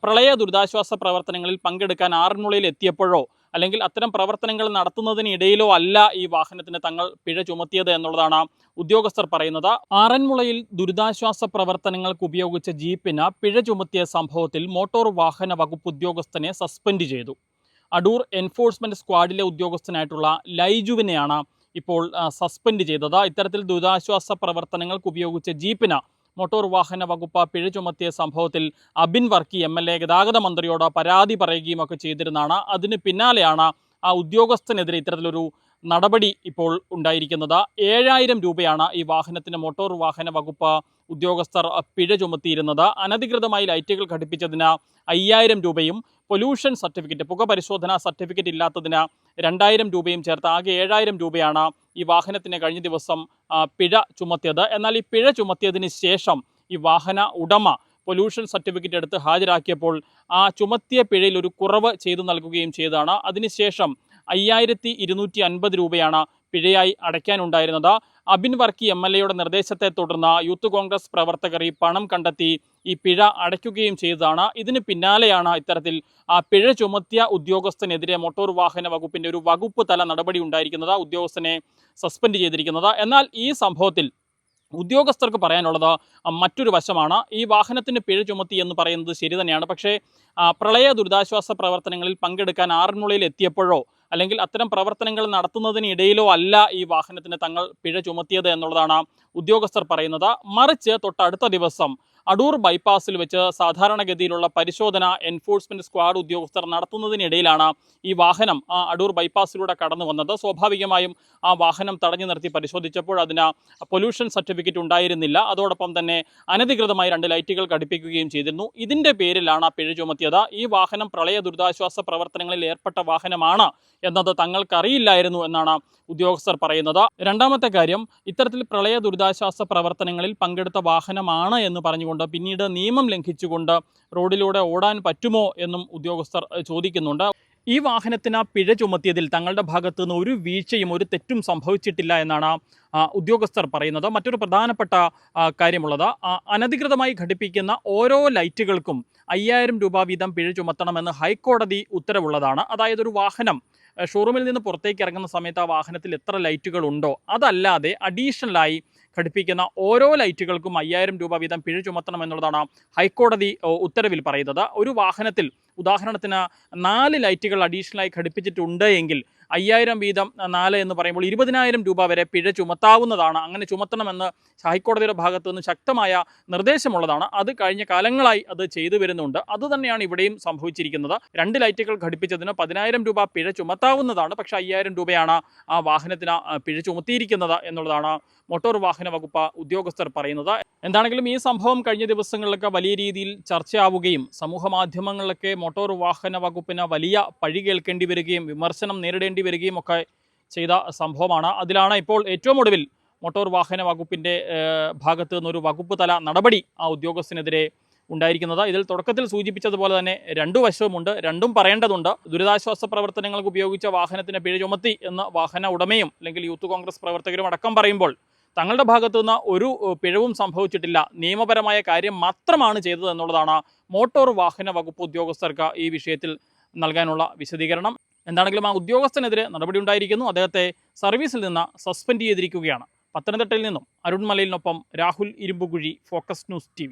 പ്രളയ ദുരിതാശ്വാസ പ്രവർത്തനങ്ങളിൽ പങ്കെടുക്കാൻ ആറന്മുളയിൽ എത്തിയപ്പോഴോ അല്ലെങ്കിൽ അത്തരം പ്രവർത്തനങ്ങൾ നടത്തുന്നതിനിടയിലോ അല്ല ഈ വാഹനത്തിന് തങ്ങൾ പിഴ ചുമത്തിയത് എന്നുള്ളതാണ് ഉദ്യോഗസ്ഥർ പറയുന്നത്. ആറന്മുളയിൽ ദുരിതാശ്വാസ പ്രവർത്തനങ്ങൾക്ക് ഉപയോഗിച്ച ജീപ്പിന് പിഴ ചുമത്തിയ സംഭവത്തിൽ മോട്ടോർ വാഹന വകുപ്പ് ഉദ്യോഗസ്ഥനെ സസ്പെൻഡ് ചെയ്തു. അടൂർ എൻഫോഴ്സ്മെന്റ് സ്ക്വാഡിലെ ഉദ്യോഗസ്ഥനായിട്ടുള്ള ലൈജുവിനെയാണ് ഇപ്പോൾ സസ്പെൻഡ് ചെയ്തത്. ഇത്തരത്തിൽ ദുരിതാശ്വാസ പ്രവർത്തനങ്ങൾക്ക് ഉപയോഗിച്ച ജീപ്പിന് മോട്ടോർ വാഹന വകുപ്പ് പിഴ ചുമത്തിയ സംഭവത്തിൽ അബിൻ വർക്കി MLA ഗതാഗത മന്ത്രിയോട് പരാതി പറയുകയും ഒക്കെ ചെയ്തിരുന്നതാണ്. അതിന് പിന്നാലെയാണ് ആ ഉദ്യോഗസ്ഥനെതിരെ ഇത്തരത്തിലൊരു നടപടി ഇപ്പോൾ ഉണ്ടായിരിക്കുന്നത്. 7000 രൂപയാണ് ഈ വാഹനത്തിന് മോട്ടോർ വാഹന വകുപ്പ് ഉദ്യോഗസ്ഥർ പിഴ ചുമത്തിയിരുന്നത്. അനധികൃതമായി ലൈറ്റുകൾ ഘടിപ്പിച്ചതിന് 5000 രൂപയും പൊല്യൂഷൻ സർട്ടിഫിക്കറ്റ്, പുക പരിശോധനാ സർട്ടിഫിക്കറ്റ് ഇല്ലാത്തതിന് 2000 രൂപയും ചേർത്ത് ആകെ 7000 രൂപയാണ് ഈ വാഹനത്തിന് കഴിഞ്ഞ ദിവസം പിഴ ചുമത്തിയത്. എന്നാൽ ഈ പിഴ ചുമത്തിയതിന് ശേഷം ഈ വാഹന ഉടമ പൊല്യൂഷൻ സർട്ടിഫിക്കറ്റ് എടുത്ത് ഹാജരാക്കിയപ്പോൾ ആ ചുമത്തിയ പിഴയിൽ ഒരു കുറവ് ചെയ്തു നൽകുകയും ചെയ്തതാണ്. അതിനുശേഷം 5250 രൂപയാണ് പിഴയായി അടയ്ക്കാനുണ്ടായിരുന്നത്. അബിൻ വർക്കി MLAയുടെ നിർദ്ദേശത്തെ തുടർന്ന് യൂത്ത് കോൺഗ്രസ് പ്രവർത്തകർ ഈ പണം കണ്ടെത്തി ഈ പിഴ അടയ്ക്കുകയും ചെയ്തതാണ്. ഇതിന് പിന്നാലെയാണ് ഇത്തരത്തിൽ ആ പിഴ ചുമത്തിയ ഉദ്യോഗസ്ഥനെതിരെ മോട്ടോർ വാഹന വകുപ്പിന്റെ ഒരു വകുപ്പ് തല നടപടി ഉണ്ടായിരിക്കുന്നത്, ഉദ്യോഗസ്ഥനെ സസ്പെൻഡ് ചെയ്തിരിക്കുന്നത്. എന്നാൽ ഈ സംഭവത്തിൽ ഉദ്യോഗസ്ഥർക്ക് പറയാനുള്ളത് മറ്റൊരു വശമാണ്. ഈ വാഹനത്തിന് പിഴ ചുമത്തി എന്ന് പറയുന്നത് ശരി തന്നെയാണ്. പക്ഷേ പ്രളയ ദുരിതാശ്വാസ പ്രവർത്തനങ്ങളിൽ പങ്കെടുക്കാൻ ആറന്മുളയിൽ എത്തിയപ്പോഴോ അല്ലെങ്കിൽ അത്തരം പ്രവർത്തനങ്ങൾ നടത്തുന്നതിനിടയിലോ അല്ല ഈ വാഹനത്തിന് തങ്ങൾ പിഴ ചുമത്തിയത് എന്നുള്ളതാണ് ഉദ്യോഗസ്ഥർ പറയുന്നത്. മറിച്ച് തൊട്ടടുത്ത ദിവസം അടൂർ ബൈപ്പാസിൽ വെച്ച് സാധാരണഗതിയിലുള്ള പരിശോധന എൻഫോഴ്സ്മെന്റ് സ്ക്വാഡ് ഉദ്യോഗസ്ഥർ നടത്തുന്നതിനിടയിലാണ് ഈ വാഹനം അടൂർ ബൈപ്പാസിലൂടെ കടന്നു വന്നത്. സ്വാഭാവികമായും ആ വാഹനം തടഞ്ഞു നിർത്തി പരിശോധിച്ചപ്പോൾ അതിന് പൊല്യൂഷൻ സർട്ടിഫിക്കറ്റ് ഉണ്ടായിരുന്നില്ല. അതോടൊപ്പം തന്നെ അനധികൃതമായി 2 ലൈറ്റുകൾ ഘടിപ്പിക്കുകയും ചെയ്തിരുന്നു. ഇതിന്റെ പേരിലാണ് പിഴ ചുമത്തിയത്. ഈ വാഹനം പ്രളയ ദുരിതാശ്വാസ പ്രവർത്തനങ്ങളിൽ ഏർപ്പെട്ട വാഹനമാണ് എന്നത് തങ്ങൾക്കറിയില്ലായിരുന്നു എന്നാണ് ഉദ്യോഗസ്ഥർ പറയുന്നത്. രണ്ടാമത്തെ കാര്യം, ഇത്തരത്തിൽ പ്രളയ ദുരിതാശ്വാസ പ്രവർത്തനങ്ങളിൽ പങ്കെടുത്ത വാഹനമാണ് എന്ന് പറഞ്ഞുകൊണ്ട് പിന്നീട് നിയമം ലംഘിച്ചുകൊണ്ട് റോഡിലൂടെ ഓടാൻ പറ്റുമോ എന്നും ഉദ്യോഗസ്ഥർ ചോദിക്കുന്നുണ്ട്. ഈ വാഹനത്തിന് പിഴ ചുമത്തിയതിൽ തങ്ങളുടെ ഭാഗത്തു നിന്ന് ഒരു വീഴ്ചയും ഒരു തെറ്റും സംഭവിച്ചിട്ടില്ല എന്നാണ് ഉദ്യോഗസ്ഥർ പറയുന്നത്. മറ്റൊരു പ്രധാനപ്പെട്ട കാര്യമുള്ളത്, അനധികൃതമായി ഘടിപ്പിക്കുന്ന ഓരോ ലൈറ്റുകൾക്കും 5000 രൂപ വീതം പിഴ ചുമത്തണമെന്ന് ഹൈക്കോടതി ഉത്തരവുള്ളതാണ്. അതായത് ഒരു വാഹനം ഷോറൂമിൽ നിന്ന് പുറത്തേക്ക് ഇറങ്ങുന്ന സമയത്ത് ആ വാഹനത്തിൽ എത്ര ലൈറ്റുകൾ ഉണ്ടോ അതല്ലാതെ അഡീഷണലായി ഘടിപ്പിക്കുന്ന ഓരോ ലൈറ്റുകൾക്കും 5000 രൂപ വീതം പിഴ ചുമത്തണമെന്നുള്ളതാണ് ഹൈക്കോടതി ഉത്തരവിൽ പറയുന്നത്. ഒരു വാഹനത്തിൽ ഉദാഹരണത്തിന് 4 ലൈറ്റുകൾ അഡീഷണലായി ഘടിപ്പിച്ചിട്ടുണ്ട് എങ്കിൽ 5000 വീതം 4 എന്ന് പറയുമ്പോൾ 20000 രൂപ വരെ പിഴ ചുമത്താവുന്നതാണ്. അങ്ങനെ ചുമത്തണമെന്ന് ഹൈക്കോടതിയുടെ ഭാഗത്തു നിന്ന് ശക്തമായ നിർദ്ദേശമുള്ളതാണ്. അത് കഴിഞ്ഞ കാലങ്ങളായി അത് ചെയ്തു വരുന്നുണ്ട്. അതുതന്നെയാണ് ഇവിടെയും സംഭവിച്ചിരിക്കുന്നത്. 2 ലൈറ്റുകൾ ഘടിപ്പിച്ചതിന് 10000 രൂപ പിഴ ചുമത്താവുന്നതാണ്. പക്ഷേ 5000 രൂപയാണ് ആ വാഹനത്തിന് പിഴ ചുമത്തിയിരിക്കുന്നത് എന്നുള്ളതാണ് മോട്ടോർ വാഹന വകുപ്പ് ഉദ്യോഗസ്ഥർ പറയുന്നത്. എന്താണെങ്കിലും ഈ സംഭവം കഴിഞ്ഞ ദിവസങ്ങളിലൊക്കെ വലിയ രീതിയിൽ ചർച്ചയാവുകയും സമൂഹ മാധ്യമങ്ങളിലൊക്കെ മോട്ടോർ വാഹന വകുപ്പിന് വലിയ പഴി കേൾക്കേണ്ടി വരികയും വിമർശനം നേരിടേണ്ടി വരികയും ഒക്കെ ചെയ്ത സംഭവമാണ്. അതിലാണ് ഇപ്പോൾ ഏറ്റവും ഒടുവിൽ മോട്ടോർ വാഹന വകുപ്പിൻ്റെ ഭാഗത്തു നിന്നൊരു വകുപ്പ് തല നടപടി ആ ഉദ്യോഗസ്ഥനെതിരെ ഉണ്ടായിരിക്കുന്നത്. ഇതിൽ തുടക്കത്തിൽ സൂചിപ്പിച്ചതുപോലെ തന്നെ 2 വശവുമുണ്ട്, രണ്ടും പറയേണ്ടതുണ്ട്. ദുരിതാശ്വാസ പ്രവർത്തനങ്ങൾക്ക് ഉപയോഗിച്ച വാഹനത്തിന് പിഴ ചുമത്തി എന്ന് വാഹന ഉടമയും അല്ലെങ്കിൽ യൂത്ത് കോൺഗ്രസ് പ്രവർത്തകരും അടക്കം പറയുമ്പോൾ തങ്ങളുടെ ഭാഗത്തുനിന്ന് ഒരു പിഴവും സംഭവിച്ചിട്ടില്ല, നിയമപരമായ കാര്യം മാത്രമാണ് ചെയ്തത് എന്നുള്ളതാണ് മോട്ടോർ വാഹന വകുപ്പ് ഉദ്യോഗസ്ഥർക്ക് ഈ വിഷയത്തിൽ നൽകാനുള്ള വിശദീകരണം. എന്താണെങ്കിലും ആ ഉദ്യോഗസ്ഥനെതിരെ നടപടി ഉണ്ടായിരിക്കുന്നു. അദ്ദേഹത്തെ സർവീസിൽ നിന്ന് സസ്പെൻഡ് ചെയ്തിരിക്കുകയാണ്. പത്തനംതിട്ടയിൽ നിന്നും അരുൺ മലയിലിനൊപ്പം Rahul Irumbukuzhi, Focus news TV.